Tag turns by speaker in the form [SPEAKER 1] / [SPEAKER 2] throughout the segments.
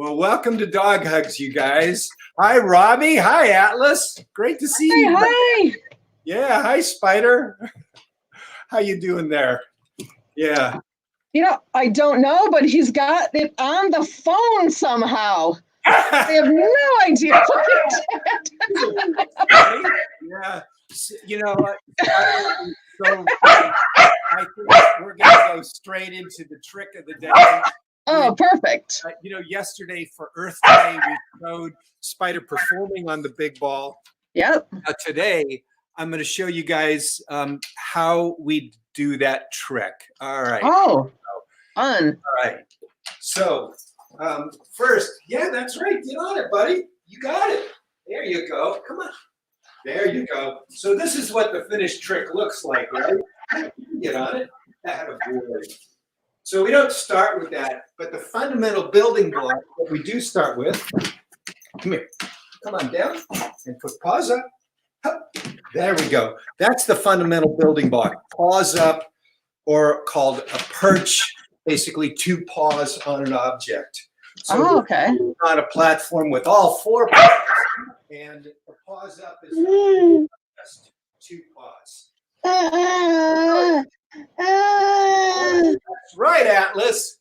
[SPEAKER 1] Well, welcome to Dog Hugs, you guys. Hi, Robbie. Hi, Atlas. Great to see you.
[SPEAKER 2] Hi.
[SPEAKER 1] Yeah, hi, Spider. How you doing there? Yeah.
[SPEAKER 2] You know, I don't know, but he's got it on the phone somehow. I have no idea what he did.
[SPEAKER 1] Yeah. You know what? So I think we're going to go straight into the trick of the day.
[SPEAKER 2] Oh, perfect.
[SPEAKER 1] You know, yesterday for Earth Day, we showed Spider performing on the big ball.
[SPEAKER 2] Yep.
[SPEAKER 1] Today, I'm going to show you guys how we do that trick. All right.
[SPEAKER 2] Oh, fun.
[SPEAKER 1] All right. So first, yeah, that's right. Get on it, buddy. You got it. There you go. Come on. There you go. So this is what the finished trick looks like, right? Get on it. Attaboy. So we don't start with that, but the fundamental building block that we do start with, come here, come on down and put paws up. Hup. There we go. That's the fundamental building block. Paws up, or called a perch, basically two paws on an object. So
[SPEAKER 2] okay.
[SPEAKER 1] On a platform with all four paws, and the paws up is just two paws. That's right, Atlas.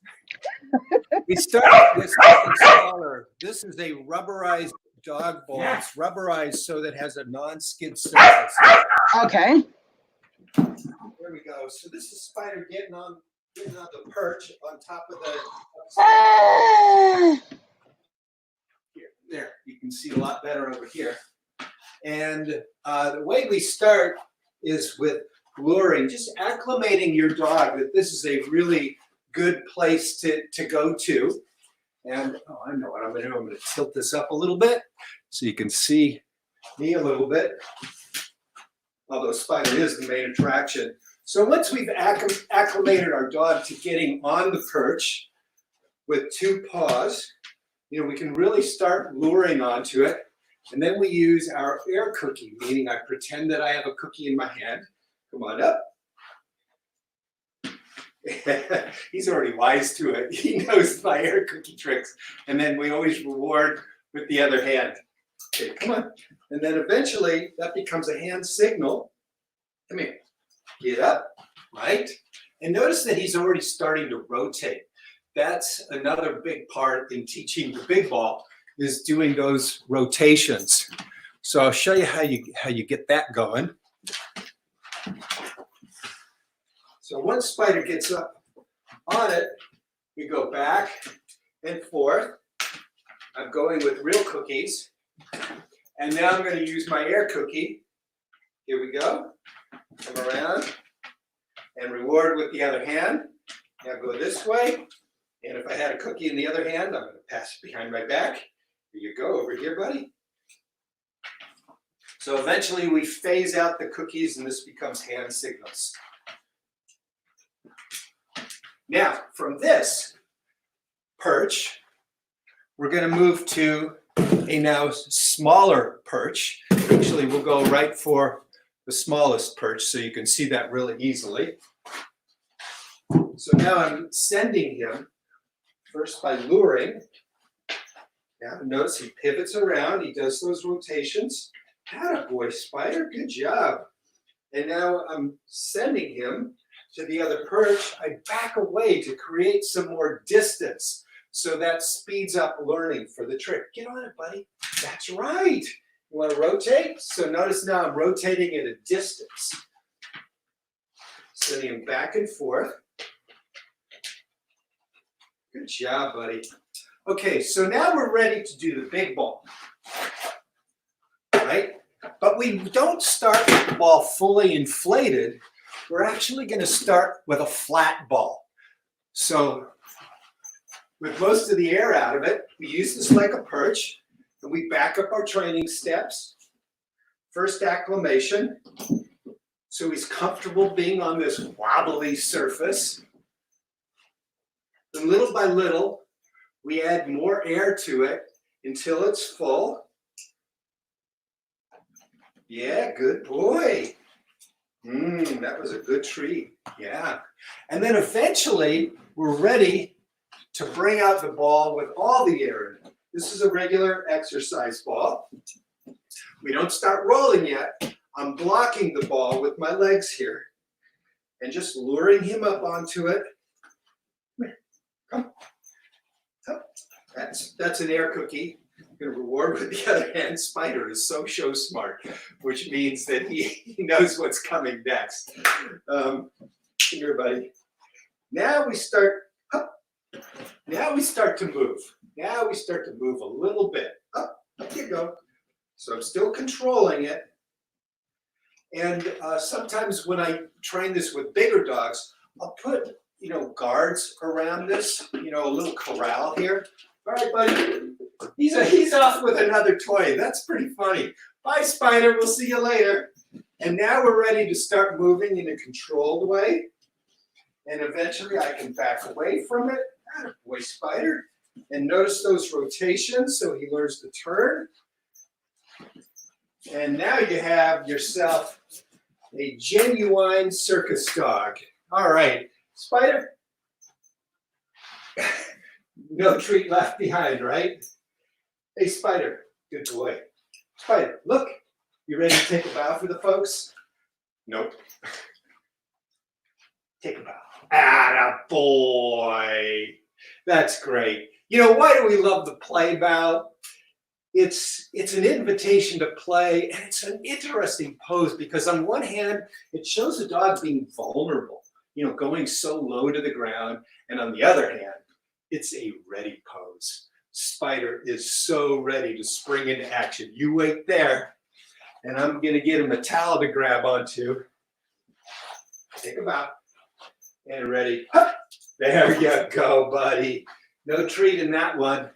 [SPEAKER 1] We start with something smaller. This is a rubberized dog ball. It's rubberized so that it has a non-skid surface.
[SPEAKER 2] Okay.
[SPEAKER 1] There we go. So this is Spider getting on the perch on top of the. Here, there. You can see a lot better over here. And the way we start is with luring, just acclimating your dog that this is a really good place to go to. And I know what I'm going to do. I'm going to tilt this up a little bit so you can see me a little bit. Although Spider is the main attraction. So once we've acclimated our dog to getting on the perch with two paws, you know, we can really start luring onto it. And then we use our air cookie, meaning I pretend that I have a cookie in my hand. Come on up. He's already wise to it. He knows my air cookie tricks. And then we always reward with the other hand. Okay, come on. And then eventually that becomes a hand signal. Come here. Get up, right? And notice that he's already starting to rotate. That's another big part in teaching the big ball, is doing those rotations. So I'll show you how you get that going. So once Spider gets up on it, we go back and forth. I'm going with real cookies. And now I'm going to use my air cookie. Here we go. Come around and reward with the other hand. Now go this way. And if I had a cookie in the other hand, I'm going to pass it behind my back. Here you go, over here, buddy. So eventually we phase out the cookies and this becomes hand signals. Now, from this perch, we're going to move to a now smaller perch. Actually, we'll go right for the smallest perch so you can see that really easily. So now I'm sending him first by luring. Now notice he pivots around, he does those rotations. Attaboy, Spider, good job. And now I'm sending him to the other perch. I back away to create some more distance. So that speeds up learning for the trick. Get on it, buddy. That's right. You want to rotate? So notice now I'm rotating at a distance. Sending him back and forth. Good job, buddy. Okay, so now we're ready to do the big ball. Right? But we don't start with the ball fully inflated. We're actually going to start with a flat ball. So with most of the air out of it, we use this like a perch, and we back up our training steps. First acclimation, so he's comfortable being on this wobbly surface. Then little by little, we add more air to it until it's full. Yeah, good boy. That was a good treat. Yeah. And then eventually, we're ready to bring out the ball with all the air in it. This is a regular exercise ball. We don't start rolling yet. I'm blocking the ball with my legs here and just luring him up onto it. Come. Come. That's an air cookie. I'm going to reward with the other hand. Spider is so show smart, which means that he knows what's coming next. Here, buddy. Now we start. Now we start to move. Now we start to move a little bit. Up you go. So I'm still controlling it. And sometimes when I train this with bigger dogs, I'll put, guards around this, a little corral here. All right, buddy. He's off with another toy. That's pretty funny. Bye, Spider. We'll see you later. And now we're ready to start moving in a controlled way. And eventually I can back away from it. Attaboy, Spider. And notice those rotations so he learns to turn. And now you have yourself a genuine circus dog. All right, Spider. No treat left behind, right? Hey, Spider, good boy. Spider, look. You ready to take a bow for the folks? Nope. Take a bow. Attaboy. That's great. Why do we love the play bow? It's an invitation to play, and it's an interesting pose because on one hand, it shows the dog being vulnerable, going so low to the ground, and on the other hand, it's a ready pose. Spider is so ready to spring into action. You wait there, and I'm going to get him a towel to grab onto. Take a bow, and ready. There you go, buddy. No treat in that one.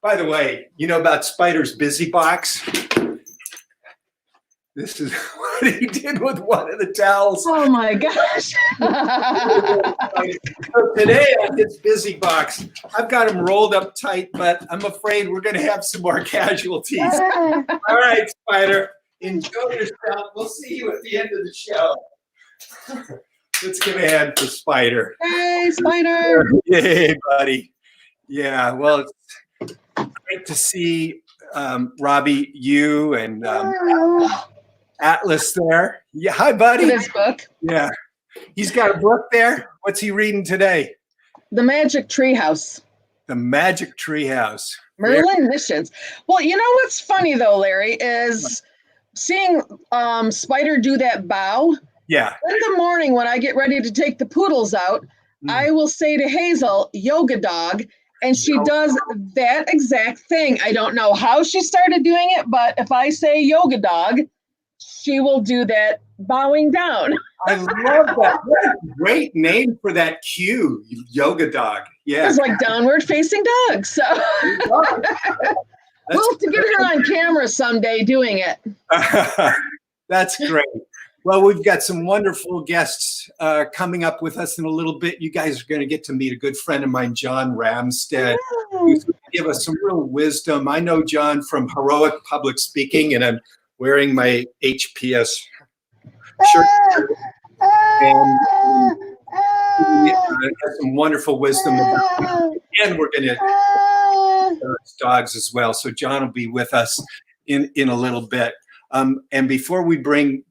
[SPEAKER 1] By the way, you know about Spider's busy box? This is what he did with one of the towels.
[SPEAKER 2] Oh my gosh.
[SPEAKER 1] So today on his busy box, I've got him rolled up tight, but I'm afraid we're going to have some more casualties. All right, Spider, enjoy yourself. We'll see you at the end of the show. Let's give a hand for Spider.
[SPEAKER 2] Hey, Spider.
[SPEAKER 1] Yay, buddy. Yeah, well, it's great to see Robbie, you and Atlas there. Yeah, hi, buddy.
[SPEAKER 2] This book.
[SPEAKER 1] Yeah, he's got a book there. What's he reading today?
[SPEAKER 2] The Magic Treehouse.
[SPEAKER 1] The Magic Treehouse.
[SPEAKER 2] Merlin Missions. Well, you know what's funny though, Larry, is seeing Spider do that bow.
[SPEAKER 1] Yeah.
[SPEAKER 2] In the morning when I get ready to take the poodles out, I will say to Hazel, yoga dog, and she does that exact thing. I don't know how she started doing it, but if I say yoga dog, she will do that bowing down.
[SPEAKER 1] I love that. What a great name for that cue, yoga dog. Yeah.
[SPEAKER 2] It's like downward facing dog. So we'll have to get her on camera someday doing it.
[SPEAKER 1] That's great. Well, we've got some wonderful guests coming up with us in a little bit. You guys are going to get to meet a good friend of mine, John Ramstead, who's going to give us some real wisdom. I know John from Heroic Public Speaking, and I'm wearing my HPS shirt. And he has some wonderful wisdom about it. And we're going to dogs as well. So John will be with us in a little bit. And before we bring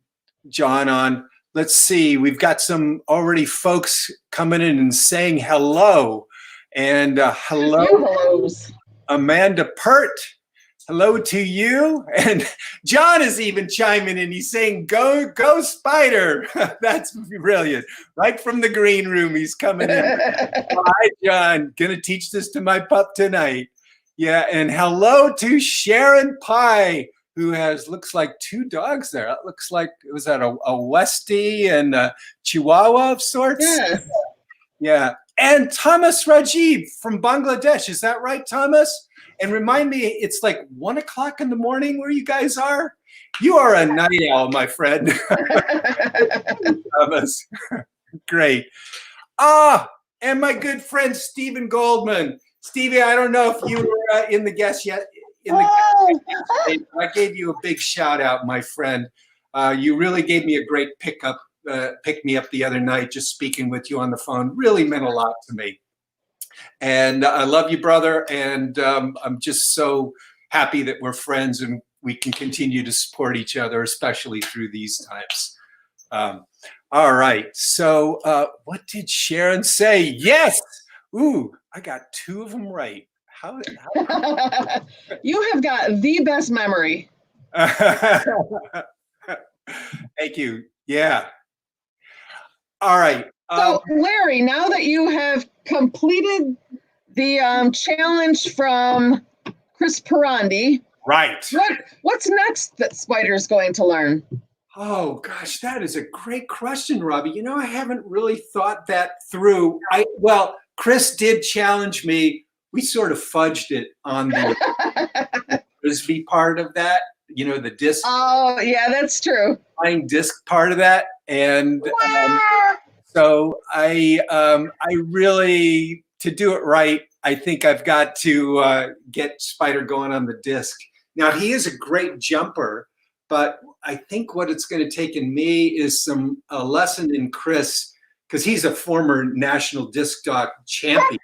[SPEAKER 1] John on, let's see, we've got some already folks coming in and saying hello. And hello, Amanda Pert. Hello to you. And John is even chiming in. He's saying, go Spider. That's brilliant. Right from the green room, he's coming in. Hi, John. Gonna teach this to my pup tonight. Yeah, and hello to Sharon Pye, who looks like two dogs there. It looks like, was that a Westie and a Chihuahua of sorts?
[SPEAKER 2] Yes.
[SPEAKER 1] Yeah. And Thomas Rajiv from Bangladesh. Is that right, Thomas? And remind me, it's like 1 o'clock in the morning where you guys are? You are a night owl, my friend. Thomas. Great. And my good friend, Stephen Goldman. Stevie, I don't know if you were in the guest yet. I gave you a big shout out, my friend. You really gave me a great pick me up the other night, just speaking with you on the phone. Really meant a lot to me. And I love you, brother. And I'm just so happy that we're friends and we can continue to support each other, especially through these times. All right. So what did Sharon say? Yes. Ooh, I got 2 of them right. How
[SPEAKER 2] You have got the best memory.
[SPEAKER 1] Thank you. Yeah. All right.
[SPEAKER 2] So, Larry, now that you have completed the challenge from Chris Perandi,
[SPEAKER 1] right.
[SPEAKER 2] What's next that Spider's going to learn?
[SPEAKER 1] Oh gosh, that is a great question, Robbie. You know, I haven't really thought that through. Well, Chris did challenge me. We sort of fudged it on the frisbee part of that. You know, the disc.
[SPEAKER 2] Oh, yeah, that's true.
[SPEAKER 1] Flying disc part of that, and so I really, to do it right, I think I've got to get Spider going on the disc. Now he is a great jumper, but I think what it's going to take in me is a lesson in Chris, because he's a former national disc golf champion.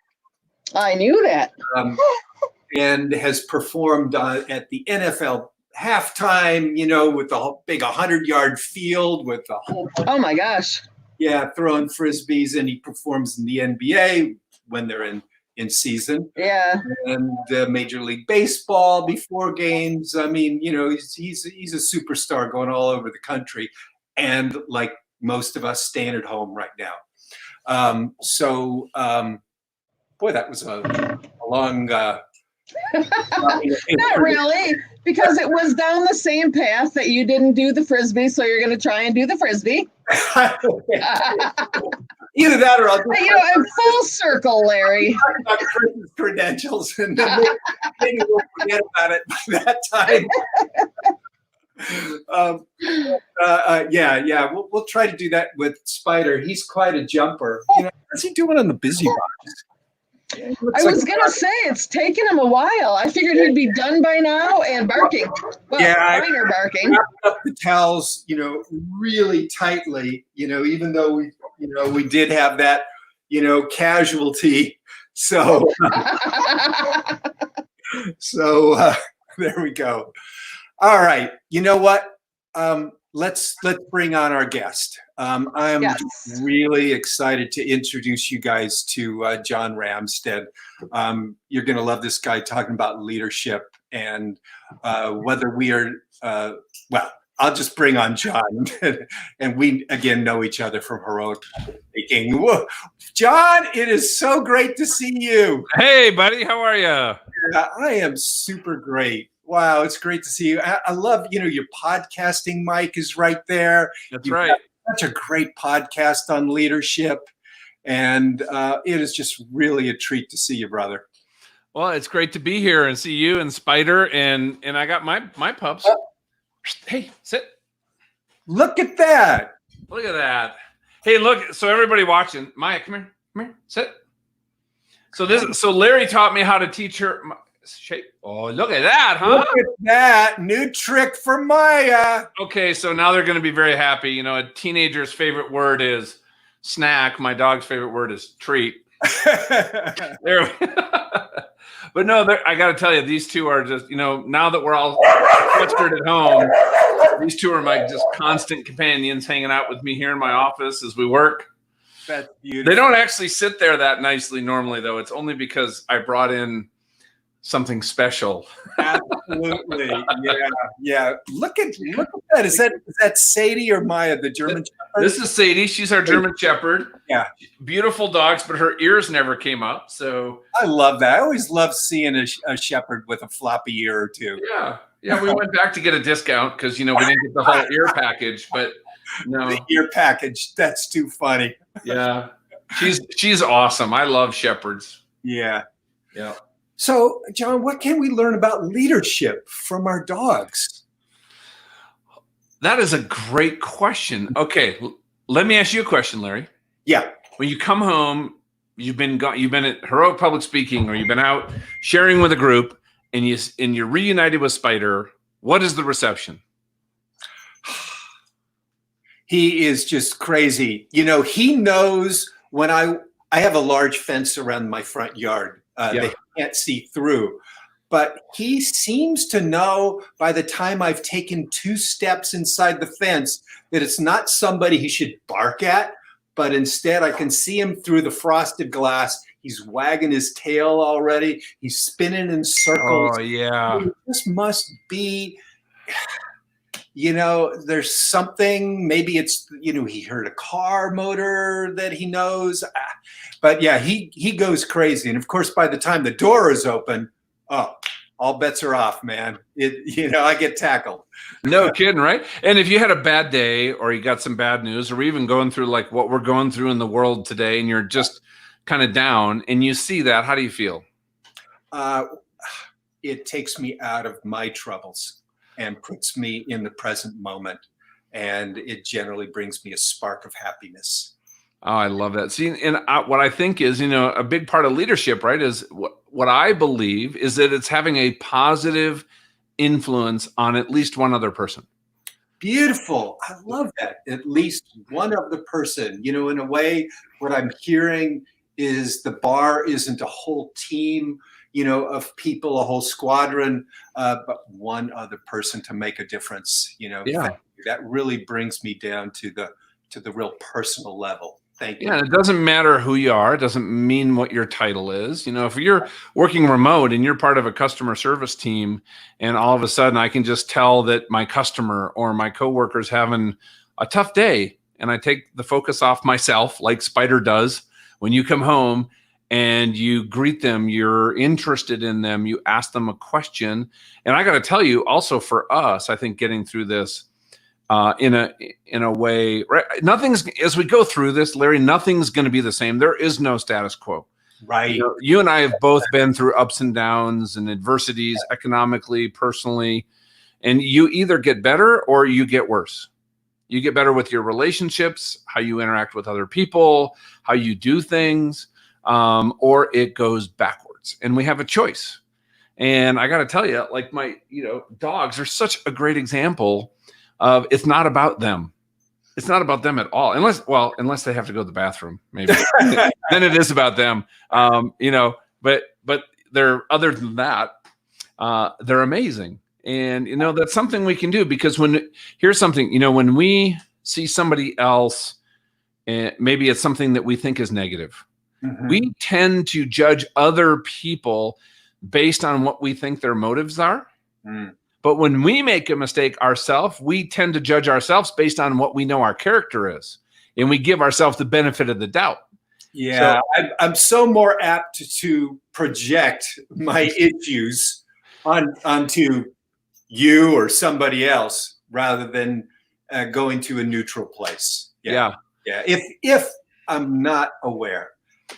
[SPEAKER 2] I knew that.
[SPEAKER 1] And has performed at the NFL halftime, you know, with the whole big 100-yard field with the whole.
[SPEAKER 2] Oh my gosh.
[SPEAKER 1] Yeah, throwing frisbees, and he performs in the NBA when they're in season.
[SPEAKER 2] Yeah.
[SPEAKER 1] And Major League Baseball before games. I mean, you know, he's a superstar going all over the country, and like most of us, staying at home right now. Boy, that was a long.
[SPEAKER 2] Not really, because it was down the same path that you didn't do the frisbee, so you're going to try and do the frisbee.
[SPEAKER 1] Either that or I'll do
[SPEAKER 2] in full circle, Larry.
[SPEAKER 1] talk about Chris's credentials, and then maybe we'll forget about it by that time. Yeah. We'll try to do that with Spider. He's quite a jumper. You know, what's he doing on the busy box?
[SPEAKER 2] I was going to say, it's taken him a while. I figured he'd be done by now and barking. Well, minor barking.
[SPEAKER 1] Wrapped up the towels, you know, really tightly, you know, even though we did have that, you know, casualty. So, there we go. All right. You know what? Let's bring on our guest. I'm really excited to introduce you guys to John Ramstead. You're going to love this guy talking about leadership and whether we are, I'll just bring on John. And we, again, know each other from heroic speaking. Whoa. John, it is so great to see you.
[SPEAKER 3] Hey, buddy. How are you?
[SPEAKER 1] I am super great. Wow, it's great to see you. I love, you know, your podcasting mic is right there.
[SPEAKER 3] That's right.
[SPEAKER 1] Such a great podcast on leadership. And it is just really a treat to see you, brother.
[SPEAKER 3] Well, it's great to be here and see you and Spider. And I got my pups. Hey, sit.
[SPEAKER 1] Look at that.
[SPEAKER 3] Look at that. Hey, look. So everybody watching, Maya, come here, sit. So Larry taught me how to teach her shape. Oh, look at that, huh?
[SPEAKER 1] Look at that. New trick for Maya.
[SPEAKER 3] Okay, so now they're going to be very happy. You know, a teenager's favorite word is snack. My dog's favorite word is treat. There. But no, I got to tell you, these two are just, you know, now that we're all sequestered at home, these two are my just constant companions hanging out with me here in my office as we work.
[SPEAKER 1] That's beautiful.
[SPEAKER 3] They don't actually sit there that nicely normally, though. It's only because I brought in something special.
[SPEAKER 1] Absolutely. Yeah. Look at that. Is that Sadie or Maya, the German Shepherd?
[SPEAKER 3] This is Sadie. She's our German Shepherd.
[SPEAKER 1] Yeah.
[SPEAKER 3] Beautiful dogs, but her ears never came up. So
[SPEAKER 1] I love that. I always love seeing a shepherd with a floppy ear or two.
[SPEAKER 3] Yeah. We went back to get a discount because, you know, we didn't get the whole ear package, but no.
[SPEAKER 1] The ear package. That's too funny.
[SPEAKER 3] Yeah. She's awesome. I love shepherds.
[SPEAKER 1] Yeah.
[SPEAKER 3] Yeah.
[SPEAKER 1] So, John, what can we learn about leadership from our dogs?
[SPEAKER 3] That is a great question. Okay, let me ask you a question, Larry.
[SPEAKER 1] Yeah.
[SPEAKER 3] When you come home, you've been at heroic public speaking, or you've been out sharing with a group, and you're reunited with Spider. What is the reception? He
[SPEAKER 1] is just crazy. You know, he knows when I I have a large fence around my front yard. They can't see through. But he seems to know by the time I've taken 2 steps inside the fence that it's not somebody he should bark at, but instead I can see him through the frosted glass. He's wagging his tail already. He's spinning in circles.
[SPEAKER 3] Oh, yeah.
[SPEAKER 1] This must be, there's something, maybe it's, he heard a car motor that he knows. But yeah, he goes crazy. And of course, by the time the door is open, all bets are off, man. I get tackled.
[SPEAKER 3] No kidding, right? And if you had a bad day or you got some bad news, or even going through like what we're going through in the world today, and you're just kind of down and you see that, how do you feel?
[SPEAKER 1] It takes me out of my troubles and puts me in the present moment. And it generally brings me a spark of happiness.
[SPEAKER 3] Oh, I love that. See, and what I think is, a big part of leadership, right, is what I believe is that it's having a positive influence on at least one other person.
[SPEAKER 1] Beautiful. I love that. At least one other person. In a way, what I'm hearing is the bar isn't a whole team, of people, a whole squadron, but one other person to make a difference. That really brings me down to the real personal level. Thank you.
[SPEAKER 3] Yeah, it doesn't matter who you are. It doesn't mean what your title is. If you're working remote and you're part of a customer service team, and all of a sudden I can just tell that my customer or my coworker's having a tough day, and I take the focus off myself, like Spider does when you come home and you greet them, you're interested in them, you ask them a question. And I got to tell you, also for us, I think getting through this in a way, right? As we go through this, Larry, nothing's going to be the same. There is no status quo.
[SPEAKER 1] Right.
[SPEAKER 3] You and I have both been through ups and downs and adversities economically, personally, and you either get better or you get worse. You get better with your relationships, how you interact with other people, how you do things, or it goes backwards. And we have a choice. And I got to tell you, like my, dogs are such a great example of it's not about them. It's not about them at all. Unless they have to go to the bathroom, maybe. Then it is about them. But they're, other than that, they're amazing. And, that's something we can do, because here's something, when we see somebody else, maybe it's something that we think is negative. Mm-hmm. We tend to judge other people based on what we think their motives are. Mm. But when we make a mistake ourselves, we tend to judge ourselves based on what we know our character is. And we give ourselves the benefit of the doubt.
[SPEAKER 1] Yeah, so, I'm so more apt to project my issues onto you or somebody else rather than going to a neutral place. Yeah. If I'm not aware,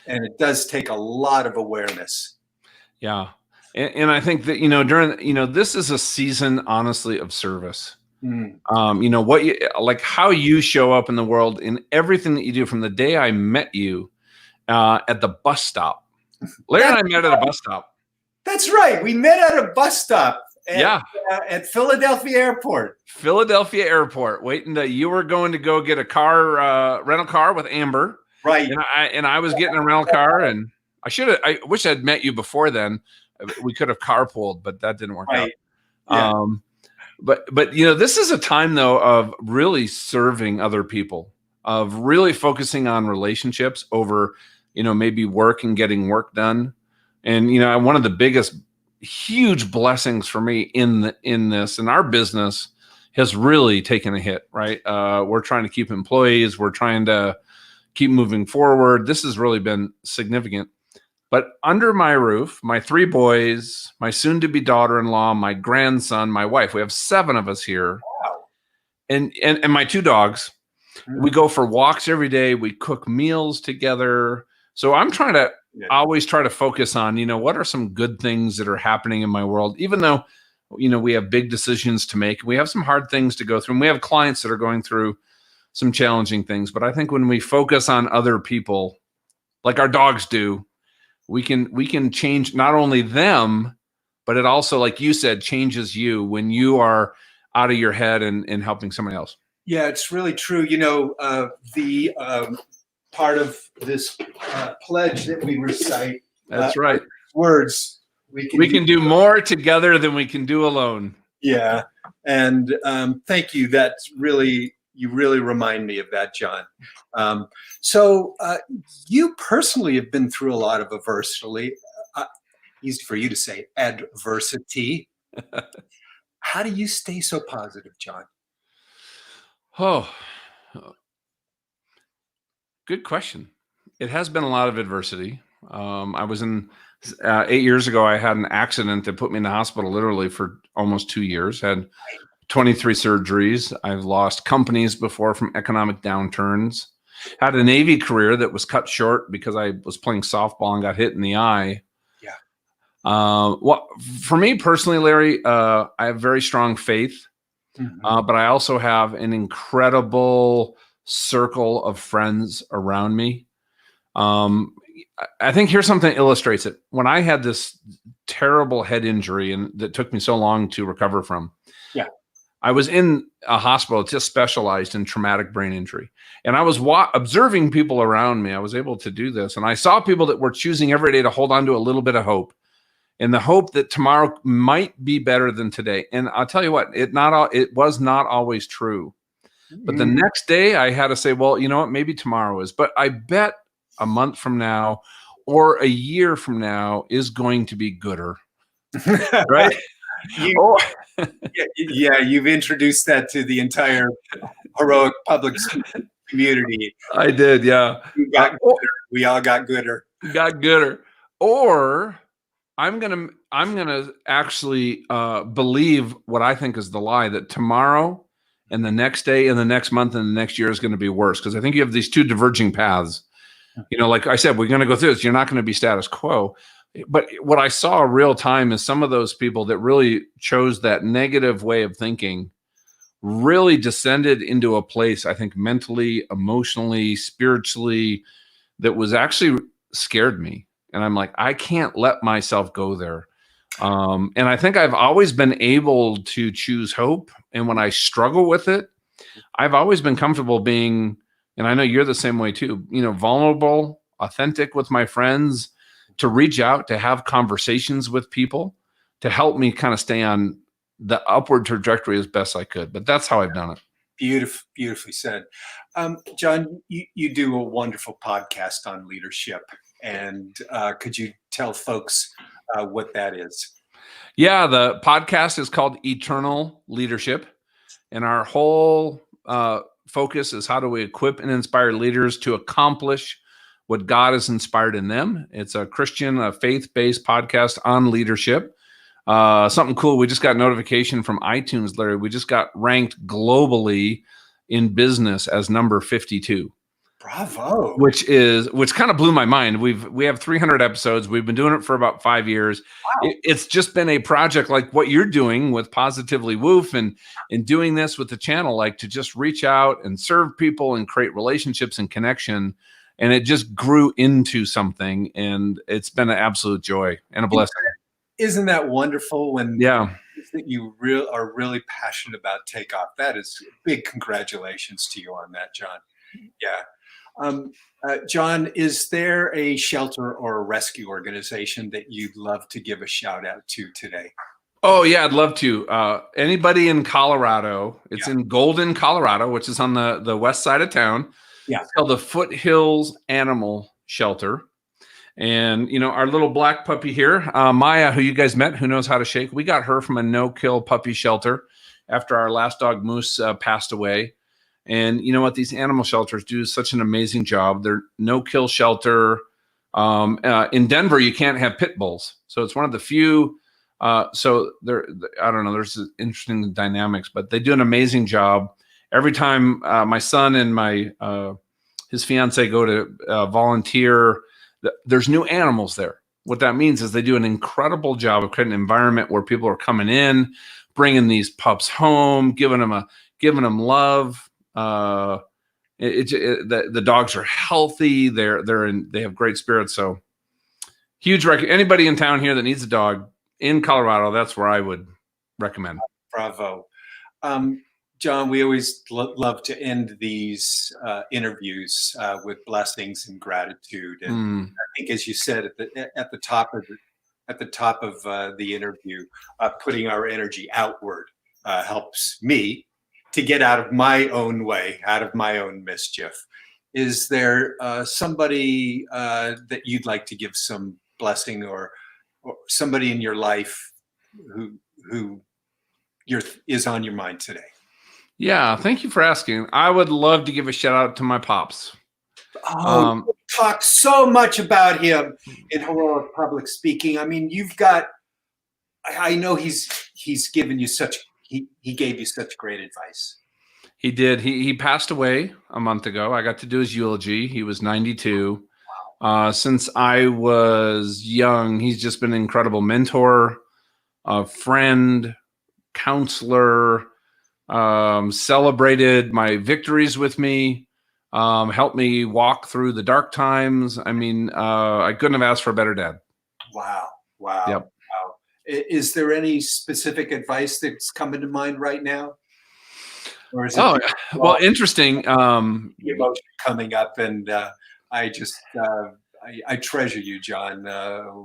[SPEAKER 1] and it does take a lot of awareness.
[SPEAKER 3] Yeah. And I think that, during, this is a season, honestly, of service. Mm. How you show up in the world in everything that you do from the day I met you at the bus stop. Larry and I met at a bus stop.
[SPEAKER 1] That's right. We met at a bus stop. At Philadelphia Airport.
[SPEAKER 3] Philadelphia Airport. Waiting that you were going to go get a car, rental car with Amber.
[SPEAKER 1] Right.
[SPEAKER 3] And I was getting a rental car, and I wish I'd met you before then. We could have carpooled, but that didn't work out. Yeah. But this is a time though of really serving other people, of really focusing on relationships over, maybe work and getting work done. And one of the biggest, huge blessings for me in this, and our business has really taken a hit. Right, we're trying to keep employees, we're trying to keep moving forward. This has really been significant. But under my roof, my 3 boys, my soon-to-be daughter-in-law, my grandson, my wife, we have 7 of us here. Wow. And my 2 dogs. Mm-hmm. We go for walks every day. We cook meals together. So I'm trying to always try to focus on, what are some good things that are happening in my world, even though, we have big decisions to make. We have some hard things to go through. And we have clients that are going through some challenging things. But I think when we focus on other people, like our dogs do, we can change not only them, but it also, like you said, changes you when you are out of your head and helping somebody else.
[SPEAKER 1] Yeah, it's really true. The part of this pledge that we recite.
[SPEAKER 3] That's right.
[SPEAKER 1] Words.
[SPEAKER 3] We can do more together than we can do alone.
[SPEAKER 1] Yeah. And thank you. You really remind me of that, John. So you personally have been through a lot of adversity. Easy for you to say, adversity. How do you stay so positive, John?
[SPEAKER 3] Oh, good question. It has been a lot of adversity. I was in 8 years ago, I had an accident that put me in the hospital literally for almost 2 years, had 23 surgeries. I've lost companies before from economic downturns, had a Navy career that was cut short because I was playing softball and got hit in the eye.
[SPEAKER 1] Yeah.
[SPEAKER 3] Well, for me personally, Larry, I have very strong faith, but I also have an incredible circle of friends around me. I think here's something that illustrates it. When I had this terrible head injury and that took me so long to recover from, I was in a hospital just specialized in traumatic brain injury. And I was observing people around me. I was able to do this. And I saw people that were choosing every day to hold on to a little bit of hope, and the hope that tomorrow might be better than today. And I'll tell you what, it was not always true. But the next day I had to say, well, you know what, maybe tomorrow is. But I bet a month from now or a year from now is going to be gooder. Right?
[SPEAKER 1] Yeah, you've introduced that to the entire heroic public community.
[SPEAKER 3] I did, yeah.
[SPEAKER 1] We all got gooder.
[SPEAKER 3] Got gooder. Or I'm gonna actually believe what I think is the lie, that tomorrow and the next day and the next month and the next year is going to be worse. Because I think you have these two diverging paths. You know, like I said, we're going to go through this. You're not going to be status quo. But what I saw real time is some of those people that really chose that negative way of thinking really descended into a place, I think, mentally, emotionally, spiritually, that was actually scared me. And I'm like, I can't let myself go there. And I think I've always been able to choose hope. And when I struggle with it, I've always been comfortable being, and I know you're the same way too, you know, vulnerable, authentic with my friends, to reach out, to have conversations with people, to help me kind of stay on the upward trajectory as best I could. But that's how I've done it.
[SPEAKER 1] Beautifully said. John, you do a wonderful podcast on leadership. And could you tell folks what that is?
[SPEAKER 3] Yeah, the podcast is called Eternal Leadership. And our whole focus is how do we equip and inspire leaders to accomplish what God has inspired in them. It's a Christian, faith-based podcast on leadership. Something cool, we just got notification from iTunes, Larry. We just got ranked globally in business as number 52.
[SPEAKER 1] Bravo.
[SPEAKER 3] Which kind of blew my mind. We have 300 episodes. We've been doing it for about 5 years. Wow. It's just been a project like what you're doing with Positively Woof and doing this with the channel, like to just reach out and serve people and create relationships and connection. And it just grew into something, and it's been an absolute joy and a blessing.
[SPEAKER 1] Isn't that wonderful when
[SPEAKER 3] that
[SPEAKER 1] you are really passionate about take off? That is big congratulations to you on that, John. Yeah. John, is there a shelter or a rescue organization that you'd love to give a shout out to today?
[SPEAKER 3] Oh, yeah, I'd love to. Anybody in Colorado, it's in Golden, Colorado, which is on the west side of town.
[SPEAKER 1] Yeah.
[SPEAKER 3] It's called the Foothills Animal Shelter. And, you know, our little black puppy here, Maya, who you guys met, who knows how to shake, we got her from a no-kill puppy shelter after our last dog, Moose, passed away. And you know what? These animal shelters do such an amazing job. They're no-kill shelter. In Denver, you can't have pit bulls. So it's one of the few. So I don't know, there's interesting dynamics, but they do an amazing job. Every time my son and his fiance go to volunteer, there's new animals there. What that means is they do an incredible job of creating an environment where people are coming in, bringing these pups home, giving them love. The dogs are healthy. They have great spirits. So huge anybody in town here that needs a dog in Colorado, that's where I would recommend.
[SPEAKER 1] Bravo. John, we always love to end these interviews with blessings and gratitude. And I think, as you said at the top of the interview, putting our energy outward helps me to get out of my own way, out of my own mischief. Is there somebody that you'd like to give some blessing, or somebody in your life who is on your mind today?
[SPEAKER 3] Yeah, thank you for asking. I would love to give a shout out to my pops.
[SPEAKER 1] Oh, you talk so much about him in heroic public speaking. I mean, I know he's given you he gave you such great advice.
[SPEAKER 3] He did. He passed away a month ago. I got to do his eulogy. He was 92. Since I was young, he's just been an incredible mentor, a friend, counselor, celebrated my victories with me, helped me walk through the dark times. I mean, I couldn't have asked for a better dad.
[SPEAKER 1] Wow.
[SPEAKER 3] Yep.
[SPEAKER 1] Wow. Is there any specific advice that's coming to mind right now? Or is it
[SPEAKER 3] well, interesting.
[SPEAKER 1] The emotion coming up, and I just I treasure you, John.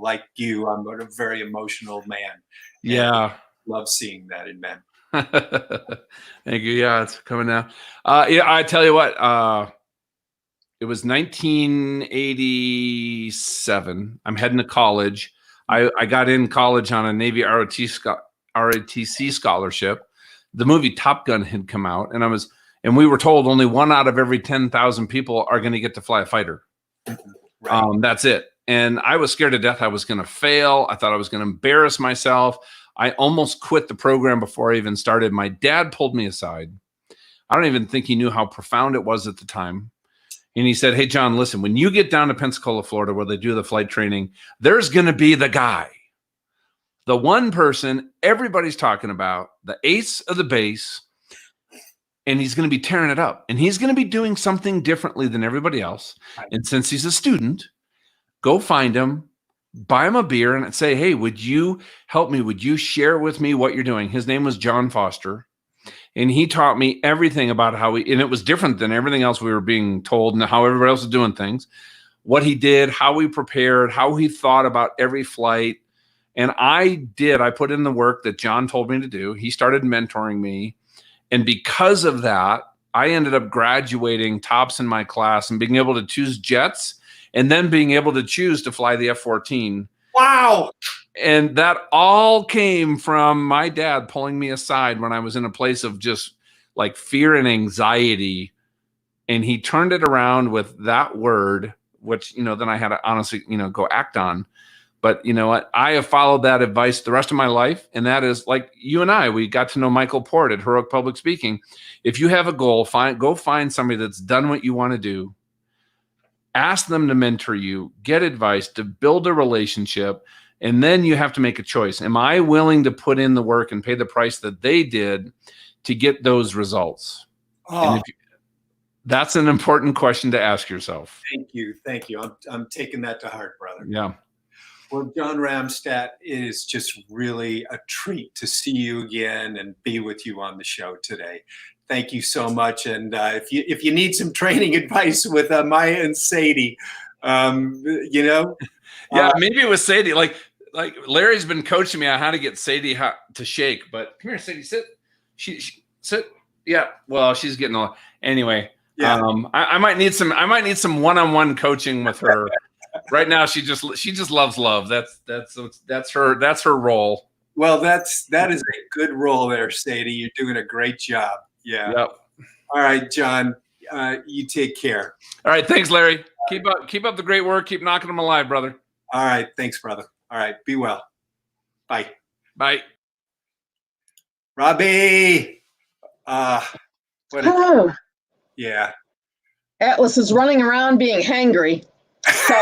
[SPEAKER 1] Like you, I'm a very emotional man.
[SPEAKER 3] Yeah.
[SPEAKER 1] Love seeing that in men.
[SPEAKER 3] Thank you. Yeah, it's coming now. Yeah, I tell you what, it was 1987. I'm heading to college. I got in college on a Navy ROTC scholarship. The movie Top Gun had come out, and we were told only 1 out of every 10,000 people are going to get to fly a fighter. Right. That's it. And I was scared to death I was going to fail. I thought I was going to embarrass myself. I almost quit the program before I even started. My dad pulled me aside. I don't even think he knew how profound it was at the time. And he said, "Hey, John, listen, when you get down to Pensacola, Florida, where they do the flight training, there's going to be the guy, the one person everybody's talking about, the ace of the base, and he's going to be tearing it up. And he's going to be doing something differently than everybody else. And since he's a student, go find him, buy him a beer, and say, hey, would you help me? Would you share with me what you're doing?" His name was John Foster. And he taught me everything about and it was different than everything else we were being told and how everybody else was doing things. What he did, how he prepared, how he thought about every flight. And I put in the work that John told me to do. He started mentoring me. And because of that, I ended up graduating tops in my class and being able to choose jets, and then being able to choose to fly the F-14.
[SPEAKER 1] Wow.
[SPEAKER 3] And that all came from my dad pulling me aside when I was in a place of just like fear and anxiety. And he turned it around with that word, which, then I had to honestly, go act on. But you know what? I have followed that advice the rest of my life. And that is, like you and I, we got to know Michael Port at Heroic Public Speaking. If you have a goal, go find somebody that's done what you want to do. Ask them to mentor you, get advice, to build a relationship. And then you have to make a choice. Am I willing to put in the work and pay the price that they did to get those results?
[SPEAKER 1] Oh.
[SPEAKER 3] That's an important question to ask yourself.
[SPEAKER 1] Thank you. I'm taking that to heart, brother.
[SPEAKER 3] Yeah.
[SPEAKER 1] Well, John Ramstead, it is just really a treat to see you again and be with you on the show today. Thank you so much. And if you need some training advice with Maya and Sadie,
[SPEAKER 3] yeah, maybe it was Sadie. Like Larry's been coaching me on how to get Sadie to shake. But come here, Sadie, sit. She sit. Yeah. Well, she's getting a. Anyway. Yeah. I might need some one-on-one coaching with her. Right now, she just loves love. That's her role.
[SPEAKER 1] Well, that is a good role there, Sadie. You're doing a great job. Yeah.
[SPEAKER 3] Yep.
[SPEAKER 1] All right, John. You take care.
[SPEAKER 3] All right. Thanks, Larry. Keep up the great work. Keep knocking them alive, brother.
[SPEAKER 1] All right. Thanks, brother. All right. Be well. Bye.
[SPEAKER 3] Bye.
[SPEAKER 1] Robbie.
[SPEAKER 2] Hello.
[SPEAKER 1] Yeah.
[SPEAKER 2] Atlas is running around being hangry. So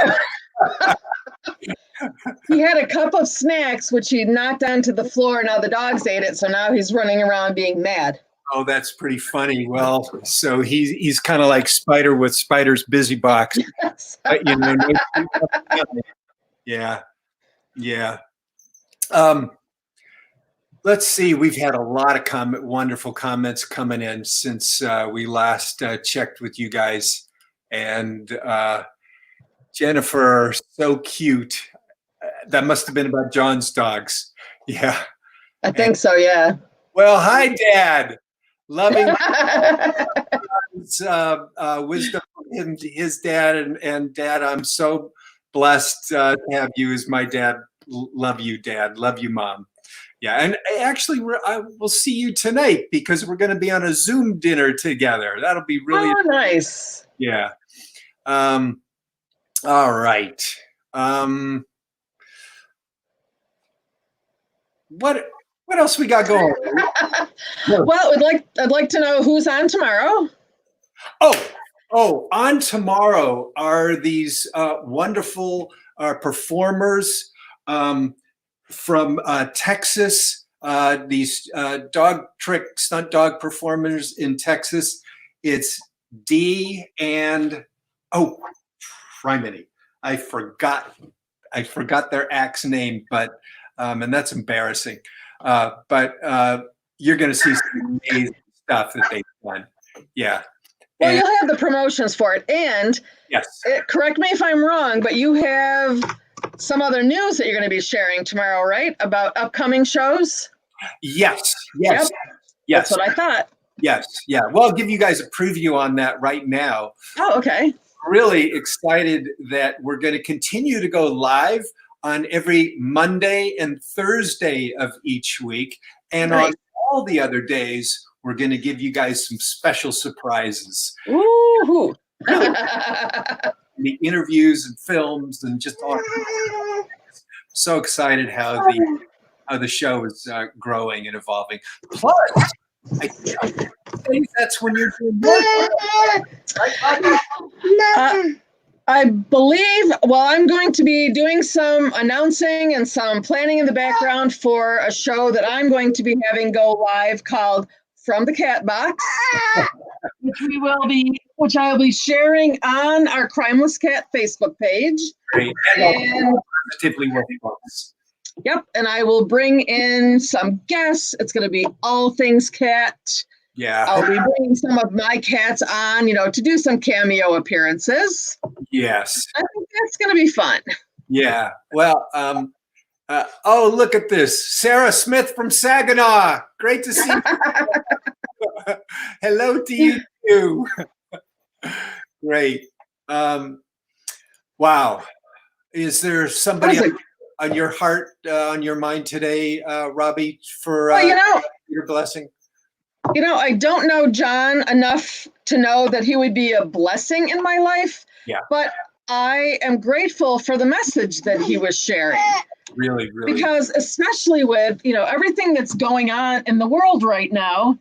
[SPEAKER 2] he had a cup of snacks, which he knocked onto the floor. Now the dogs ate it. So now he's running around being mad.
[SPEAKER 1] Oh, that's pretty funny. Well, so he's kind of like Spider with Spider's busy box.
[SPEAKER 2] Yes.
[SPEAKER 1] Yeah. Let's see. We've had a lot of wonderful comments coming in since we last checked with you guys. And Jennifer, so cute. That must have been about John's dogs. Yeah.
[SPEAKER 2] I think so, yeah.
[SPEAKER 1] Well, hi, Dad. Loving his, wisdom from his dad. And Dad, I'm so blessed to have you as my dad. Love you, Dad. Love you, Mom. Yeah, and actually, I will see you tonight because we're going to be on a Zoom dinner together. That'll be really
[SPEAKER 2] nice.
[SPEAKER 1] Yeah. All right. What else we got going?
[SPEAKER 2] Well, I'd like to know who's on tomorrow.
[SPEAKER 1] On tomorrow are these wonderful performers from Texas. These stunt dog performers in Texas. It's Dee and Criminy. I forgot their act's name, but and that's embarrassing. But you're going to see some amazing stuff that they've done. Yeah.
[SPEAKER 2] Well, you'll have the promotions for it. And
[SPEAKER 1] yes,
[SPEAKER 2] correct me if I'm wrong, but you have some other news that you're going to be sharing tomorrow, right? About upcoming shows?
[SPEAKER 1] Yes.
[SPEAKER 2] Yep. That's what I thought.
[SPEAKER 1] Yes. Yeah. Well, I'll give you guys a preview on that right now.
[SPEAKER 2] Oh, okay.
[SPEAKER 1] Really excited that we're going to continue to go live on every Monday and Thursday of each week. And on all the other days, we're going to give you guys some special surprises.
[SPEAKER 2] Ooh.
[SPEAKER 1] The interviews and films and just all. So excited how the show is growing and evolving. Plus, I think that's when you're doing more.
[SPEAKER 2] I believe, I'm going to be doing some announcing and some planning in the background for a show that I'm going to be having go live called From the Cat Box, which I'll be sharing on our Crimeless Cat Facebook page.
[SPEAKER 1] Great.
[SPEAKER 2] And,
[SPEAKER 1] positively working on this.
[SPEAKER 2] Yep, and I will bring in some guests. It's going to be all things cat.
[SPEAKER 1] Yeah.
[SPEAKER 2] I'll be bringing some of my cats on, to do some cameo appearances.
[SPEAKER 1] Yes.
[SPEAKER 2] I think that's going to be fun.
[SPEAKER 1] Yeah. Well, look at this. Sarah Smith from Saginaw. Great to see you. Hello to you too. Great. Wow. Is there somebody on your heart, on your mind today, Robbie, for your blessing?
[SPEAKER 2] I don't know John enough to know that he would be a blessing in my life.
[SPEAKER 1] Yeah.
[SPEAKER 2] But I am grateful for the message that he was sharing.
[SPEAKER 1] Really, really.
[SPEAKER 2] Because especially with, everything that's going on in the world right now,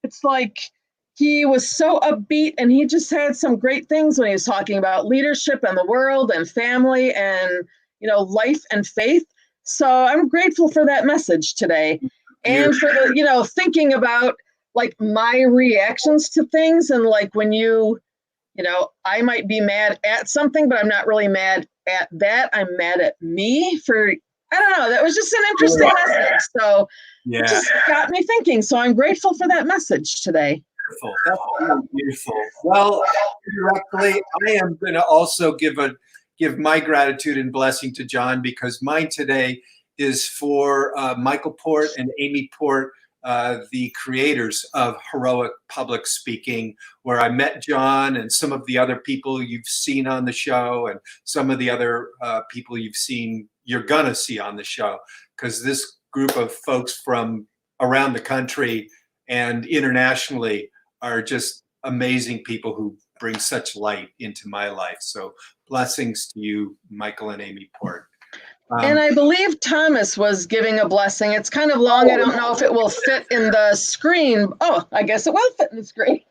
[SPEAKER 2] it's like he was so upbeat and he just had some great things when he was talking about leadership and the world and family and, life and faith. So I'm grateful for that message today. And for the, thinking about like my reactions to things and like when I might be mad at something, but I'm not really mad at that. I'm mad at me for, I don't know. That was just an interesting message. So it just got me thinking. So I'm grateful for that message today.
[SPEAKER 1] Beautiful. That's really beautiful. Well, directly, I am going to also give my gratitude and blessing to John because mine today is for Michael Port and Amy Port, the creators of Heroic Public Speaking, where I met John and some of the other people you've seen on the show and some of the other people you're gonna see on the show, because this group of folks from around the country and internationally are just amazing people who bring such light into my life. So blessings to you, Michael and Amy Port.
[SPEAKER 2] And I believe Thomas was giving a blessing. It's kind of long. I don't know if it will fit in the screen. Oh, I guess it will fit in the screen.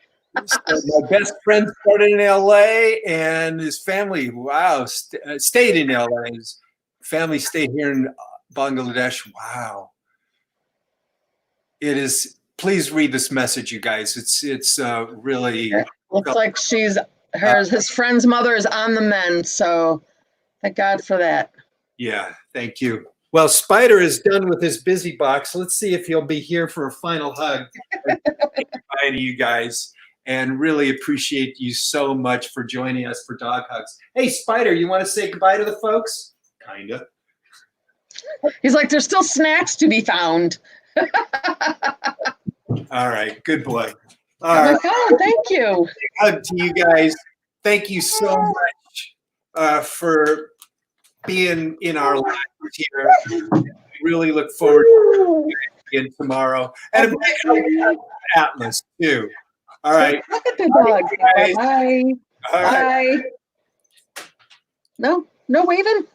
[SPEAKER 1] So my best friend started in LA and his family, stayed in LA. His family stayed here in Bangladesh. Wow. It is. Please read this message, you guys. It's really.
[SPEAKER 2] Looks like his friend's mother is on the mend. So thank God for that.
[SPEAKER 1] Yeah, thank you. Well, Spider is done with his busy box. Let's see if he'll be here for a final hug. Bye to you guys, and really appreciate you so much for joining us for Dog Hugs. Hey, Spider, you want to say goodbye to the folks? Kinda.
[SPEAKER 2] He's like, there's still snacks to be found.
[SPEAKER 1] All right, good boy. All
[SPEAKER 2] I'm
[SPEAKER 1] right,
[SPEAKER 2] like, oh, thank you.
[SPEAKER 1] hug to you guys. Thank you so much for being in our lives here. Really look forward to seeing you tomorrow. And a big hug to Atlas, too. All right.
[SPEAKER 2] Look at the dog.
[SPEAKER 1] Guys.
[SPEAKER 2] Bye.
[SPEAKER 1] All right.
[SPEAKER 2] Bye. No waving?